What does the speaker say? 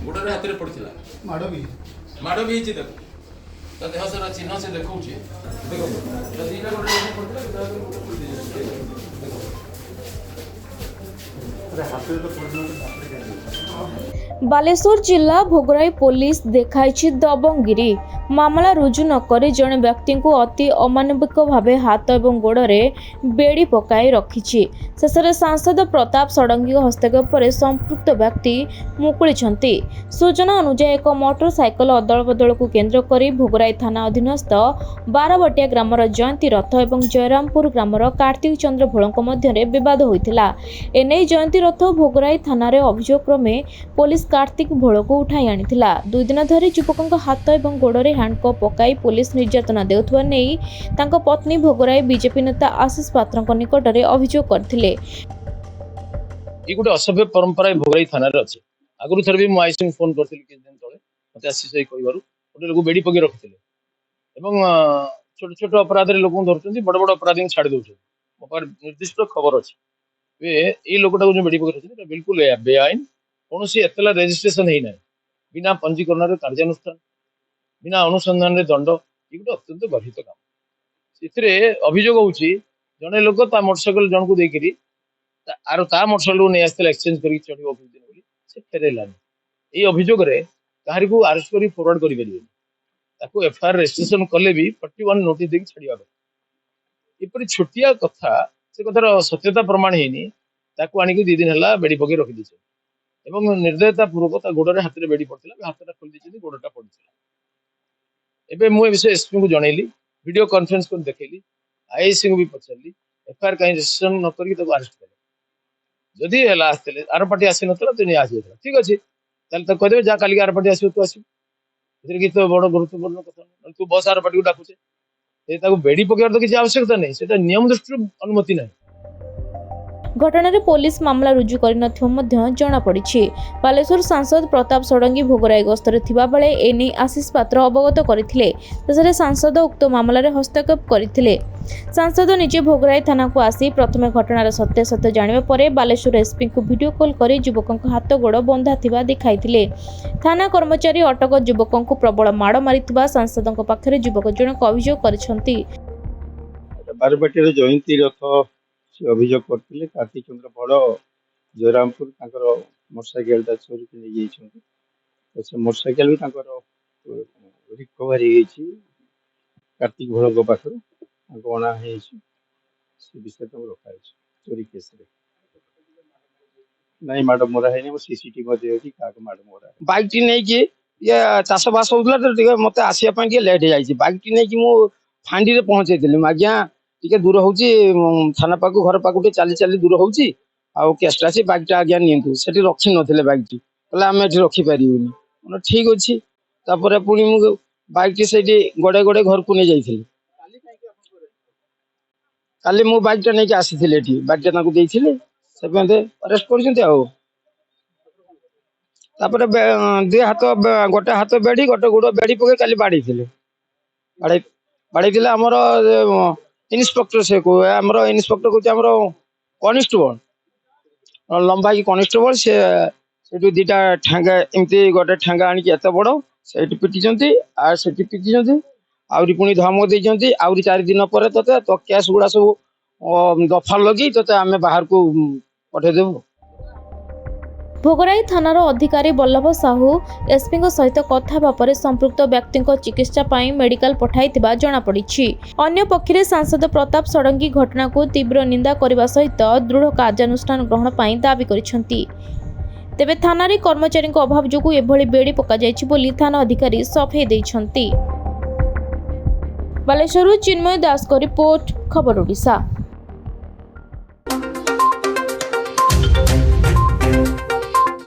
ଗୋଡ଼ରେ ହାତରେ ପଡ଼ିଥିଲା ମାଡ଼ ବି ହେଇଛି ତାକୁ ତା ଦେହ ସାରା ଚିହ୍ନ ସେ ଦେଖାଉଛି ଦେଖନ୍ତୁ ଦିଟା ଗୋଡ଼ରେ ପଡ଼ିଥିଲା बालेश्वर जिला भोगराई पुलिस देखाई दबंगिरी मामला रुजु नकरी जड़े व्यक्ति को अति अमानविक भाव हाथ और गोड़े बेड़ी पकाई रखी शेष में सांसद प्रताप षडंगी हस्तक्षेप पर संपृक्त व्यक्ति मुकुली सूचना अनुसार एक मोटरसाइकल अदल बदल को केन्द्र कर भोगराई थाना अधीनस्थ बारबटिया ग्रामर जयंती रथ और जयरामपुर ग्रामर कार्तिक चंद्र भोलों मध्य विवाद होता एने जयंती रथ भोगराई थाना अभियोग क्रमे पुलिस कार्तिक भोल को उठाई आनी 2 दिन धरी युवकों हाथ और गोड़े हैंडकप पकाई पुलिस निर्यातना देउथुवा नेई तांको पत्नी भोगराई बीजेपी नेता आशीष पात्र निकट में अभियोग करथिले। ये गोटे असभ्य परंपरा भोगराई थाना अच्छे आगुरी थर भी मुझे फोन करती किसी दिन तले मत आशीष कह गोटे लोक बेड़ी पकई रखी छोट छोट अपराध लोक धरते बड़ बड़ अपराधी छाड़ दौरान मो पास निर्दिष्ट खबर अच्छे ये लोकटा जो बेड़ी पकई रखी बिल्कुल बेआईन कौन एतला रेजिस्ट्रेशन होना बिना पंजीकरण कार्यानुष्ठान बिना अनुसंधान दंड ये गोटे अत्यंत गर्भित काम से अभियोग होची जड़े लोक मोटरसाइकेल जन को देकर ता मोटरसाइकेल को नहीं आसला एक्सचेंज कर चढ़ो से फेरेलानी ये अभियोग कहार को आरेस्ट कर फरवर्ड कर एफआईआर रेजिस्ट्रेशन कले भी 41 नोटिस देकी छाड़िया एपरी छोटिया कथा से कथार सत्यता प्रमाण होनी आनिक 2 दिन है बेड़ी पकई रखी निर्दयता पूर्वक गोड़े हाथ में बेड़ी पड़ता हाथ खोली गोड़टा पड़ा एवं मुझे विषय एसपी को जनइली वीडियो कॉन्फ्रेंस कर देखली आईआईसी को भी पचारि एफआईआर कहीं रेजिस्ट्रेशन न करके अरेस्ट कले जदि आसते आर पार्टी आसी ना तो नहीं आसी ठीक अच्छे तो कहीदेवे जहाँ काली आर पार्टी आस तू आस तो बड़ गुरुत्वपूर्ण कथा तू बस आर पार्टी को डाकुचे बेड़ी पकड़ तो किसी आवश्यकता नहीं से नियम दृष्टि अनुमति नहीं। घटना पुलिस मामला रुजु करपड़ी बालेश्वर सांसद प्रताप षडंगी भोगराई गस्तर थिबा बेले एने आशीष पात्र अवगत करथिले शेष सांसद उक्त मामलार हस्तक्षेप करथिले। सांसद निजे भोगराई थाना को आसी प्रथम घटनार सत्यासत्य जानिबा परे बालेश्वर एसपी को वीडियो कॉल कर युवकों हाथ गोड़ बंधा थिबा देखाइथिले। थाना कर्मचारी अटक युवकों को प्रबल माड़ मारिथिबा सांसदों पाखरे युवक जनक अभियोग करछंती। बारबाटिया जयंती रथ अभियोग करते कार्तिक चंद्र भड़ जयरामपुर मोटरसाइकेल चोरी के नहीं जाइए से मोटरसाइकेल भी रिकवरी कार्तिक भड़ पाखर अणा से विषय रखा चोरी केस नहीं माड़ मरा है सीसीटीवी माड़ मरा बाइक टी नहीं कि ये चाष बास होता तो मत आसपा लेट हो बाइक टी नहीं कि फांडी में पहुंचे आज्ञा टे दूर हो थाना पाक घर पाक चली चली दूर हो केसटा से बाइक टा आज्ञा नि से रखी ना बाइक टी कहला आम ये रखिपारे ठीक अच्छे पुणी मुझे बाइक टी से गड़े गड़े घर को नहीं जाइए काली मु बाइक टा नहीं आसी बाइक टा अरेस्ट कर दे हाथ गोटे हाथ बेड़ी गोटे गोड़ बेड़ी पकड़ काली बाड़ी आमर इन्स्पेक्टर से आमर इन्स्पेक्टर को कनिस्टेबल लंबा की कनिस्टेबल से दीटा ठेंगा एमती गोटे ठेंगा आनिक एत बड़ से पिटी आहरी पुणी धमक देती आहरी 4 दिन पर तो केस गुड़ा सब दफा लगी तो आम बाहर को पठेदेबू। भोगराई थानार अधिकारी बल्लभ साहू एसपी सहित कथा पर संपृक्त व्यक्ति चिकित्सा मेडिकल पठाई जनापड़ी। अन्य पक्षे सांसद प्रताप षडंगी घटना को तीव्र निंदा करने सहित दृढ़ कार्यानुष्ठान ग्रहण पर दाबी करिसेंती। तेबे थानारी कर्मचारी अभाव जोगु एभली बेड़ी पका जायछि बोली थाना अधिकारी सफेई दैछंती। बालेश्वर चिन्मय दास को रिपोर्ट खबर ओडिशा।